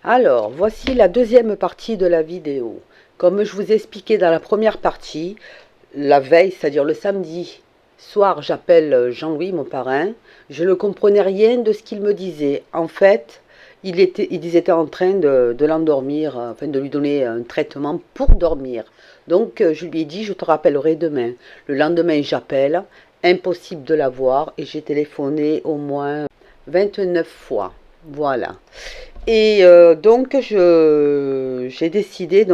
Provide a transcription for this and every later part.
Alors, voici la deuxième partie de la vidéo. Comme je vous ai expliqué dans la première partie, la veille, c'est-à-dire le samedi soir, j'appelle Jean-Louis, mon parrain. Je ne comprenais rien de ce qu'il me disait. En fait, ils étaient en train de l'endormir, enfin de lui donner un traitement pour dormir. Donc, je lui ai dit, je te rappellerai demain. Le lendemain, j'appelle, impossible de l'avoir, et j'ai téléphoné au moins 29 fois. Voilà. Et donc j'ai décidé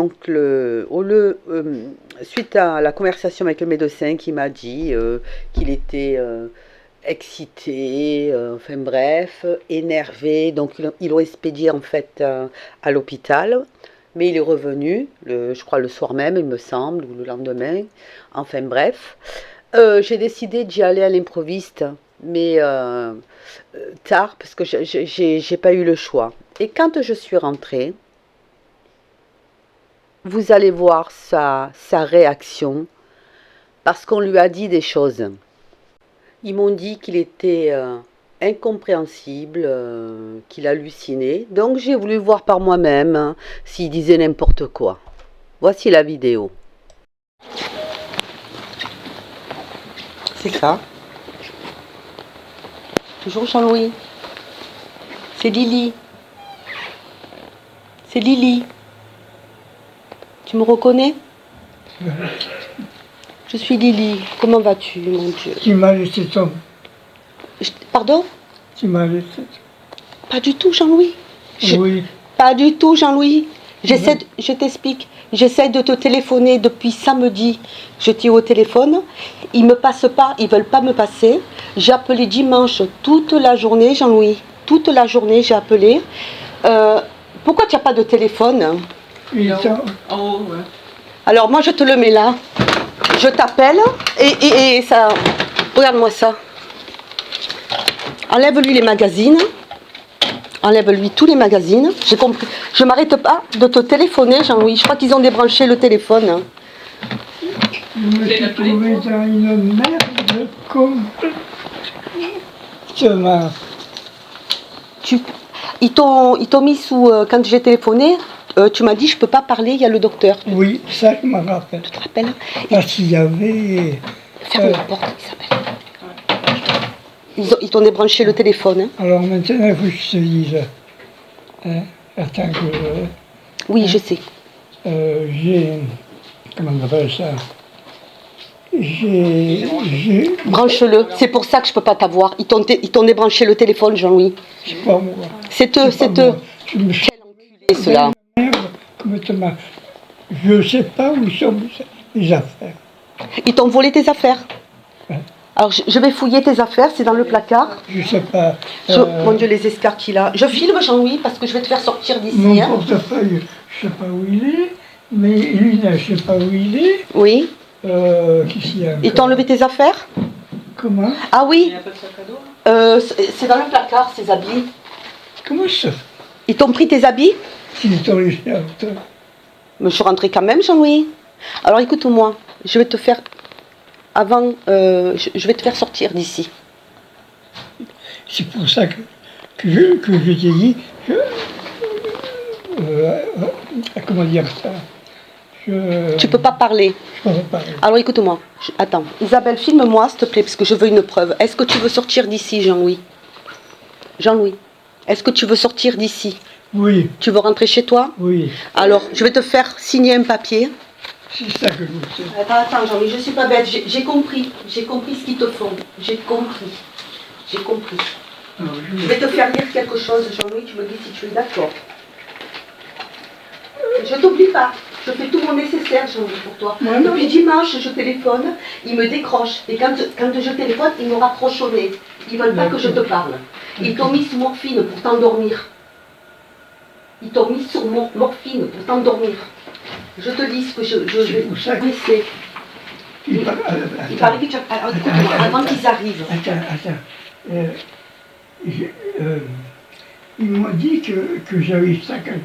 suite à la conversation avec le médecin qui m'a dit qu'il était excité, enfin bref, énervé, donc ils l'ont expédié en fait à l'hôpital, mais il est revenu, je crois le soir même il me semble, ou le lendemain, enfin bref. J'ai décidé d'y aller à l'improviste, mais tard, parce que j'ai pas eu le choix. Et quand je suis rentrée, vous allez voir sa réaction, parce qu'on lui a dit des choses. Ils m'ont dit qu'il était incompréhensible, qu'il hallucinait. Donc j'ai voulu voir par moi-même hein, s'il disait n'importe quoi. Voici la vidéo. C'est ça. Toujours Jean-Louis. C'est Lily. C'est Lily. Tu me reconnais? Je suis Lily. Comment vas-tu, mon Dieu? Tu m'as laissé tomber. Pardon? Tu m'as laissé. Pas du tout, Jean-Louis. Oui. Pas du tout, Jean-Louis. Je t'explique. J'essaie de te téléphoner depuis samedi. Je t'ai au téléphone. Ils me passent pas. Ils veulent pas me passer. J'ai appelé dimanche toute la journée, Jean-Louis. Toute la journée, j'ai appelé. Pourquoi tu n'as pas de téléphone? En haut, ouais. Alors moi, je te le mets là. Je t'appelle et ça... Regarde-moi ça. Enlève-lui les magazines. Enlève-lui tous les magazines. J'ai compris. Je m'arrête pas de te téléphoner, Jean-Louis. Je crois qu'ils ont débranché le téléphone. Je me suis trouvé dans une merde complètement. Ils t'ont mis sous... quand j'ai téléphoné, tu m'as dit je peux pas parler, il y a le docteur. Oui, ça je me rappelle. Tu te rappelles? Parce qu'il y avait... Ferme la porte, Isabelle. Ils t'ont débranché le téléphone. Hein. Alors maintenant, il faut que je te dise... attends que... Oui, je sais. J'ai... Comment on appelle ça? Branche-le. C'est pour ça que je peux pas t'avoir. Ils t'ont débranché le téléphone, Jean-Louis. C'est pas moi. C'est eux, c'est eux. Je me suis... Quel enculé, ceux-là. Complètement. Je ne sais pas où sont mes affaires. Ils t'ont volé tes affaires. Ouais. Alors, je vais fouiller tes affaires, c'est dans le placard. Je ne sais pas. Mon Dieu, les escarres qu'il a. Je filme, Jean-Louis, parce que je vais te faire sortir d'ici. Mon portefeuille, je ne sais pas où il est. Mes lunettes, je ne sais pas où il est. Oui. Qu'est-ce qu'il y a encore? Ils t'ont enlevé tes affaires? Comment? Ah oui. Il n'y a pas de sac à dos? C'est dans le placard, ces habits. Comment ça? Ils t'ont pris tes habits? Ils t'ont laissé à toi. Mais je suis rentrée quand même, Jean-Louis. Alors écoute-moi, je vais te faire... Avant, je vais te faire sortir d'ici. C'est pour ça que je t'ai dit... comment dire ça? Tu peux pas parler. Je ne peux pas parler. Alors écoute-moi. Attends. Isabelle, filme-moi, s'il te plaît, parce que je veux une preuve. Est-ce que tu veux sortir d'ici, Jean-Louis? Jean-Louis, est-ce que tu veux sortir d'ici? Oui. Tu veux rentrer chez toi? Oui. Alors, je vais te faire signer un papier. C'est ça que je veux dire. Attends, Jean-Louis, je suis pas bête. J'ai compris. J'ai compris ce qu'ils te font. J'ai compris. J'ai compris. Alors, Je vais te faire lire quelque chose, Jean-Louis. Tu me dis si tu es d'accord. Je t'oublie pas. Je fais tout mon nécessaire, Jean-Louis, pour toi. Ouais, depuis dimanche, je téléphone, ils me décrochent. Et quand je téléphone, ils me raccrochent au nez. Ils veulent pas que je te parle. Ils t'ont mis sous morphine pour t'endormir. Ils t'ont mis sur morphine pour t'endormir. Je te dis ce que je vais laisser. Il paraît que tu as... Alors, écoute-moi, avant qu'ils arrivent. Attends. Ils m'ont dit que j'avais saccagé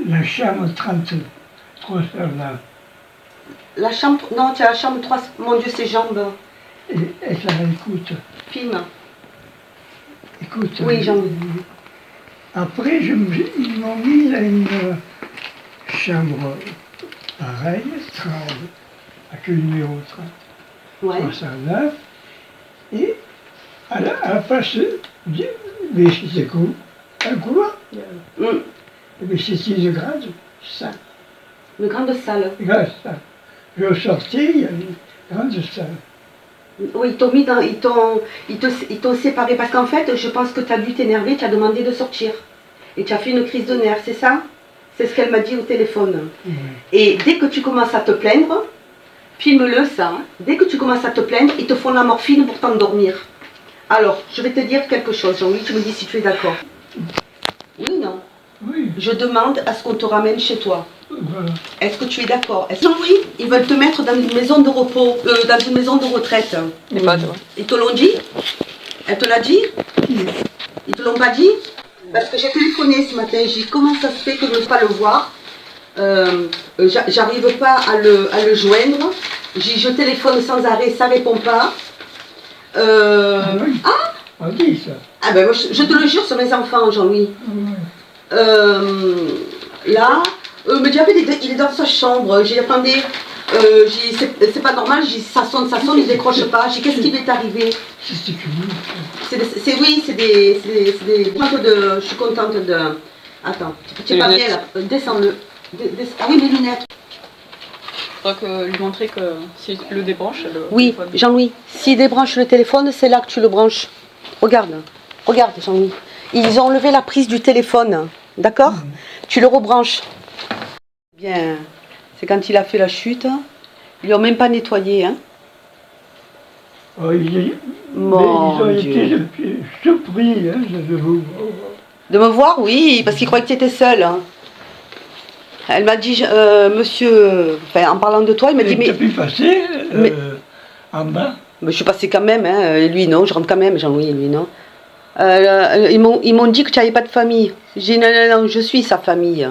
la chambre 33 là. La chambre... Non, tu as la chambre 3... Mon Dieu, ses jambes. Et ça, écoute. Filme. Écoute. Oui, Jean-Louis. Après, ils m'ont mis à une chambre pareille, avec le numéro 309. Et à la place, mais c'était quoi? Un couloir. Mais c'était une grande salle. Une grande salle. Une grande salle. Je sortais, il y avait une grande salle. Oui, ils t'ont séparé parce qu'en fait, je pense que tu as dû t'énerver, tu as demandé de sortir. Et tu as fait une crise de nerfs, c'est ça? C'est ce qu'elle m'a dit au téléphone. Oui. Et dès que tu commences à te plaindre, filme-le ça, hein. Dès que tu commences à te plaindre, ils te font la morphine pour t'endormir. Alors, je vais te dire quelque chose, Jean-Louis, tu me dis si tu es d'accord. Oui ou non? Oui. Je demande à ce qu'on te ramène chez toi. Voilà. Est-ce que tu es d'accord? Jean-Louis, ils veulent te mettre dans une maison de repos, dans une maison de retraite. Et pas toi. Ils te l'ont dit? Elle te l'a dit? Ils te l'ont pas dit? Parce que j'ai téléphoné ce matin, j'ai dit comment ça se fait que je ne veux pas le voir. J'arrive pas à le joindre. Je téléphone sans arrêt, ça répond pas. Ah oui. On dit ça. Ah ben moi, je te le jure sur mes enfants, Jean-Louis. Oui. Là, me dit, ah, mais il est dans sa chambre. J'ai dit, attendez, c'est pas normal. J'ai dit, ça sonne, il décroche pas. J'ai dit, qu'est-ce qui lui est arrivé? C'est curieux. C'est des je suis contente de. Attends, tu es pas bien là. Descends-le. Ah oui, mes lunettes. Donc lui montrer que si le débranche, Oui, téléphone. Jean-Louis, s'il débranche le téléphone, c'est là que tu le branches. Regarde, Jean-Louis. Ils ont enlevé la prise du téléphone, d'accord? Tu le rebranches. Bien, c'est quand il a fait la chute, ils lui ont même pas nettoyé, hein? Oh, ils Mon ont Dieu. été surpris hein, de vous. De me voir, oui, parce qu'il croyait que tu étais seule. Hein. Elle m'a dit, monsieur, enfin, en parlant de toi, il m'a dit, Tu as pu passer en bas. Mais je suis passée quand même, hein, et lui non, je rentre quand même, Jean-Louis, lui non. Ils m'ont dit que tu n'avais pas de famille. J'ai dit non, je suis sa famille.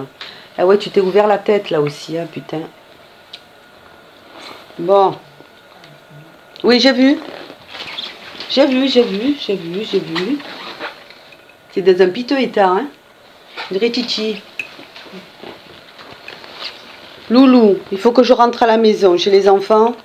Ah ouais, tu t'es ouvert la tête là aussi, hein, putain. Bon. Oui, j'ai vu. J'ai vu. C'est dans un piteux état, hein. Dirait Titi. Loulou, il faut que je rentre à la maison, chez les enfants.